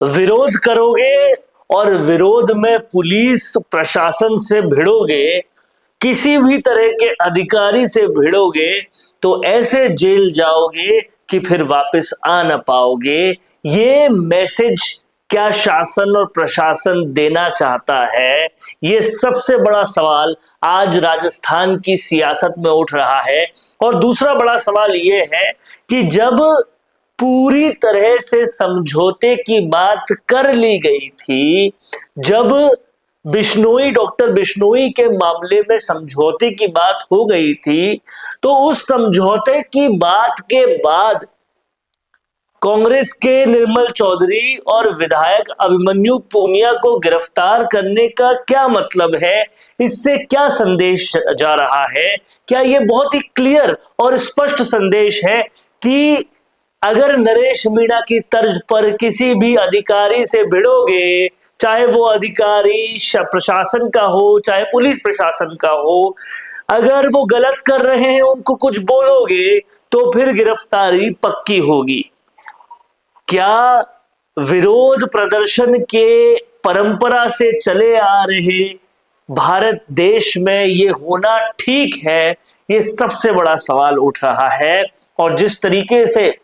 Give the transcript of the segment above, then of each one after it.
विरोध करोगे और विरोध में पुलिस प्रशासन से भिड़ोगे, किसी भी तरह के अधिकारी से भिड़ोगे तो ऐसे जेल जाओगे कि फिर वापस आ ना पाओगे। ये मैसेज क्या शासन और प्रशासन देना चाहता है? ये सबसे बड़ा सवाल आज राजस्थान की सियासत में उठ रहा है। और दूसरा बड़ा सवाल ये है कि जब पूरी तरह से समझौते की बात कर ली गई थी, जब डॉक्टर बिश्नोई के मामले में समझौते की बात हो गई थी, तो उस समझौते की बात के बाद कांग्रेस के निर्मल चौधरी और विधायक अभिमन्यु पूनिया को गिरफ्तार करने का क्या मतलब है? इससे क्या संदेश जा रहा है? क्या यह बहुत ही क्लियर और स्पष्ट संदेश है कि अगर नरेश मीणा की तर्ज पर किसी भी अधिकारी से भिड़ोगे, चाहे वो अधिकारी प्रशासन का हो, चाहे पुलिस प्रशासन का हो, अगर वो गलत कर रहे हैं उनको कुछ बोलोगे तो फिर गिरफ्तारी पक्की होगी? क्या विरोध प्रदर्शन के परंपरा से चले आ रहे भारत देश में ये होना ठीक है? ये सबसे बड़ा सवाल उठ रहा है। और जिस तरीके से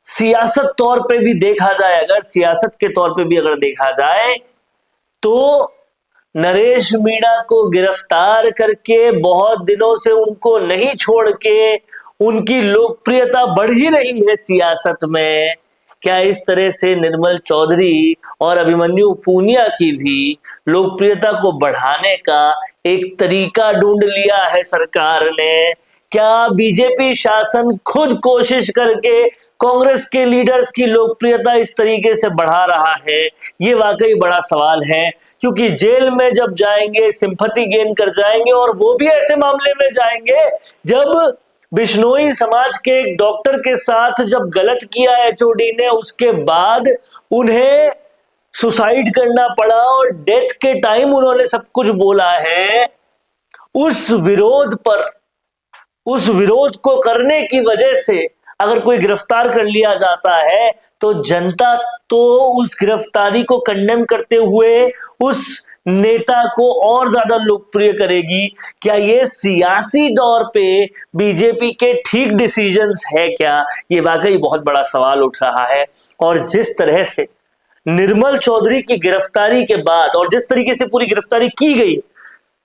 सियासत तौर पे भी देखा जाए, अगर सियासत के तौर पे भी अगर देखा जाए, तो नरेश मीणा को गिरफ्तार करके बहुत दिनों से उनको नहीं छोड़ के उनकी लोकप्रियता बढ़ ही रही है सियासत में। क्या इस तरह से निर्मल चौधरी और अभिमन्यु पूनिया की भी लोकप्रियता को बढ़ाने का एक तरीका ढूंढ लिया है सरकार ने? क्या बीजेपी शासन खुद कोशिश करके कांग्रेस के लीडर्स की लोकप्रियता इस तरीके से बढ़ा रहा है? ये वाकई बड़ा सवाल है, क्योंकि जेल में जब जाएंगे सिंपैथी गेन कर जाएंगे, और वो भी ऐसे मामले में जाएंगे जब बिश्नोई समाज के एक डॉक्टर के साथ जब गलत किया एचओडी ने, उसके बाद उन्हें सुसाइड करना पड़ा और डेथ के टाइम उन्होंने सब कुछ बोला है। उस विरोध को करने की वजह से अगर कोई गिरफ्तार कर लिया जाता है तो जनता तो उस गिरफ्तारी को कंडेम करते हुए उस नेता को और ज्यादा लोकप्रिय करेगी। क्या ये सियासी तौर पे बीजेपी के ठीक डिसीजंस है क्या? ये वाकई बहुत बड़ा सवाल उठ रहा है। और जिस तरह से निर्मल चौधरी की गिरफ्तारी के बाद और जिस तरीके से पूरी गिरफ्तारी की गई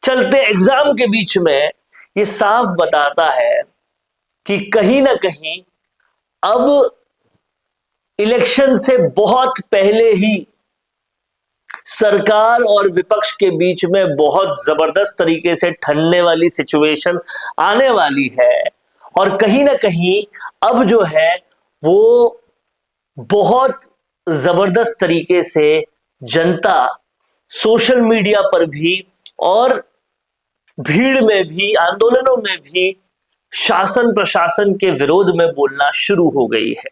चलते एग्जाम के बीच में, ये साफ बताता है कि कहीं ना कहीं अब इलेक्शन से बहुत पहले ही सरकार और विपक्ष के बीच में बहुत जबरदस्त तरीके से ठंडने वाली सिचुएशन आने वाली है। और कहीं ना कहीं अब जो है वो बहुत जबरदस्त तरीके से जनता सोशल मीडिया पर भी और भीड़ में भी, आंदोलनों में भी शासन प्रशासन के विरोध में बोलना शुरू हो गई है।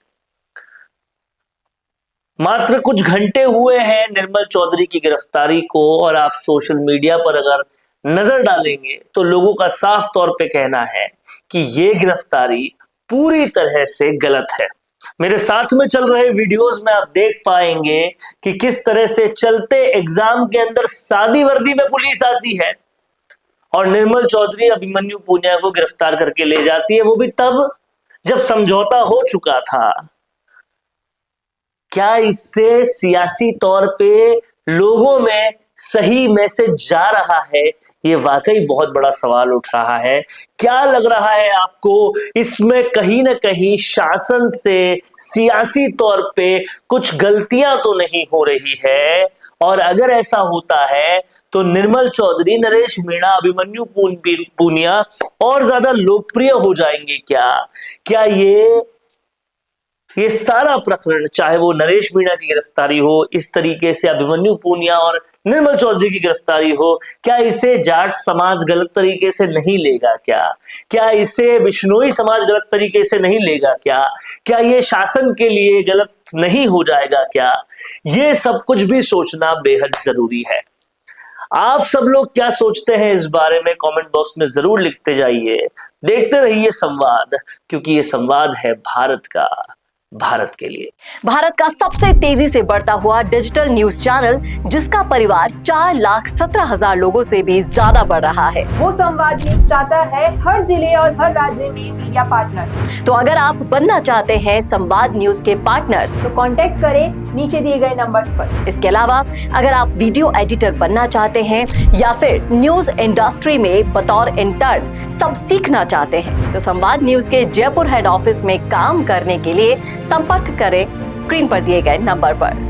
मात्र कुछ घंटे हुए हैं निर्मल चौधरी की गिरफ्तारी को, और आप सोशल मीडिया पर अगर नजर डालेंगे तो लोगों का साफ तौर पे कहना है कि ये गिरफ्तारी पूरी तरह से गलत है। मेरे साथ में चल रहे वीडियोस में आप देख पाएंगे कि किस तरह से चलते एग्जाम के अंदर सादी वर्दी में पुलिस आती है और निर्मल चौधरी अभिमन्यु पूनिया को गिरफ्तार करके ले जाती है, वो भी तब जब समझौता हो चुका था। क्या इससे सियासी तौर पे लोगों में सही मैसेज जा रहा है? ये वाकई बहुत बड़ा सवाल उठ रहा है। क्या लग रहा है आपको, इसमें कहीं ना कहीं शासन से सियासी तौर पे कुछ गलतियां तो नहीं हो रही है? और अगर ऐसा होता है तो निर्मल चौधरी, नरेश मीणा, अभिमन्यु पूनिया और ज्यादा लोकप्रिय हो जाएंगे क्या? क्या ये सारा प्रकरण, चाहे वो नरेश मीणा की गिरफ्तारी हो, इस तरीके से अभिमन्यु पूनिया और निर्मल चौधरी की गिरफ्तारी हो, क्या इसे जाट समाज गलत तरीके से नहीं लेगा क्या? क्या इसे बिश्नोई समाज गलत तरीके से नहीं लेगा क्या? क्या ये शासन के लिए गलत नहीं हो जाएगा क्या? ये सब कुछ भी सोचना बेहद जरूरी है। आप सब लोग क्या सोचते हैं इस बारे में कमेंट बॉक्स में जरूर लिखते जाइए। देखते रहिए संवाद, क्योंकि ये संवाद है भारत का। भारत के लिए। भारत का सबसे तेजी से बढ़ता हुआ डिजिटल न्यूज चैनल, जिसका परिवार 4,17,000 लोगों से भी ज्यादा बढ़ रहा है। वो संवाद न्यूज चाहता है हर जिले और हर राज्य में मीडिया पार्टनर्स। तो अगर आप बनना चाहते हैं संवाद न्यूज के पार्टनर्स, तो कांटेक्ट करें नीचे दिए गए नंबर्स पर। इसके अलावा अगर आप वीडियो एडिटर बनना चाहते हैं या फिर न्यूज इंडस्ट्री में बतौर इंटर्न सब सीखना चाहते हैं, तो संवाद न्यूज के जयपुर हेड ऑफिस में काम करने के लिए संपर्क करें स्क्रीन पर दिए गए नंबर पर।